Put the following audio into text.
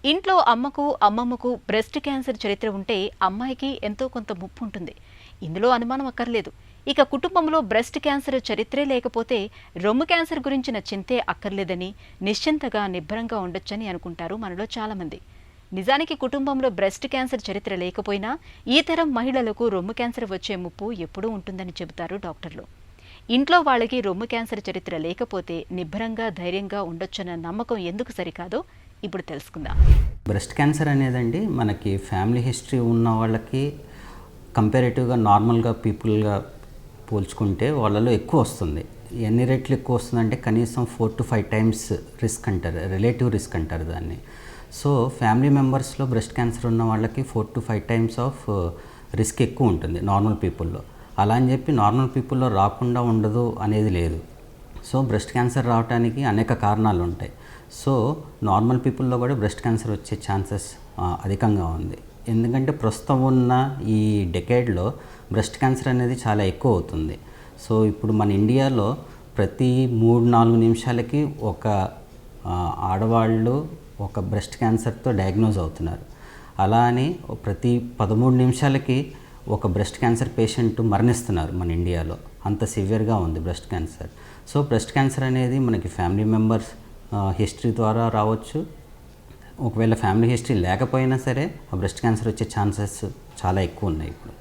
ఇంట్లో అమ్మకు అమ్మమ్మకు breast cancer చరిత్ర ఉంటే అమ్మాయికి ఎంతో కొంత ముప్పు ఉంటుంది. ఇందులో అనుమానం అక్కర్లేదు. ఇక కుటుంబంలో బ్రెస్ట్ క్యాన్సర్ చరిత్రే లేకపోతే రొమ్ము క్యాన్సర్ గురించిన చింతే అక్కర్లేదని, నిశ్చింతగా నిబ్బరంగా ఉండొచ్చని అనుకుంటారు మనలో చాలామంది. నిజానికి కుటుంబంలో బ్రెస్ట్ క్యాన్సర్ చరిత్ర లేకపోయినా ఈ తరం మహిళలకు రొమ్ము క్యాన్సర్ వచ్చే ముప్పు ఎప్పుడూ ఉంటుందని చెబుతారు డాక్టర్లు. ఇంట్లో వాళ్ళకి రొమ్ము క్యాన్సర్ చరిత్ర లేకపోతే నిబ్బరంగా ధైర్యంగా ఉండొచ్చన్న నమ్మకం ఎందుకు సరికాదో ఇప్పుడు తెలుసుకుందాం. బ్రెస్ట్ క్యాన్సర్ అనేదండి మనకి ఫ్యామిలీ హిస్టరీ ఉన్న వాళ్ళకి కంపారేటివ్గా నార్మల్గా పీపుల్గా పోల్చుకుంటే వాళ్ళలో ఎక్కువ వస్తుంది. ఎన్ని రెట్లు ఎక్కువ వస్తుందంటే కనీసం 4 to 5 times రిస్క్ అంటారు, రిలేటివ్ రిస్క్ అంటారు దాన్ని. సో ఫ్యామిలీ మెంబర్స్లో బ్రెస్ట్ క్యాన్సర్ ఉన్న వాళ్ళకి 4 to 5 times ఆఫ్ రిస్క్ ఎక్కువ ఉంటుంది నార్మల్ పీపుల్లో. అలా అని చెప్పి నార్మల్ పీపుల్లో రాకుండా ఉండదు అనేది లేదు. సో బ్రెస్ట్ క్యాన్సర్ రావడానికి అనేక కారణాలు ఉంటాయి. సో నార్మల్ పీపుల్లో కూడా బ్రెస్ట్ క్యాన్సర్ వచ్చే ఛాన్సెస్ అధికంగా ఉంది. ఎందుకంటే ప్రస్తుతం ఉన్న ఈ డెకేడ్లో బ్రెస్ట్ క్యాన్సర్ అనేది చాలా ఎక్కువ అవుతుంది. సో ఇప్పుడు మన ఇండియాలో ప్రతి 3-4 నిమిషాలకి ఒక ఆడవాళ్ళు ఒక బ్రెస్ట్ క్యాన్సర్తో డయాగ్నోజ్ అవుతున్నారు. అలా అని ప్రతి 13 నిమిషాలకి ఒక బ్రెస్ట్ క్యాన్సర్ పేషెంట్ మరణిస్తున్నారు మన ఇండియాలో. అంత సివియర్గా ఉంది breast cancer. So breast cancer అనేది మనకి ఫ్యామిలీ మెంబర్స్ హిస్టరీ ద్వారా రావచ్చు. ఒకవేళ ఫ్యామిలీ హిస్టరీ లేకపోయినా సరే ఆ బ్రెస్ట్ క్యాన్సర్ వచ్చే ఛాన్సెస్ చాలా ఎక్కువ ఉన్నాయి ఇప్పుడు.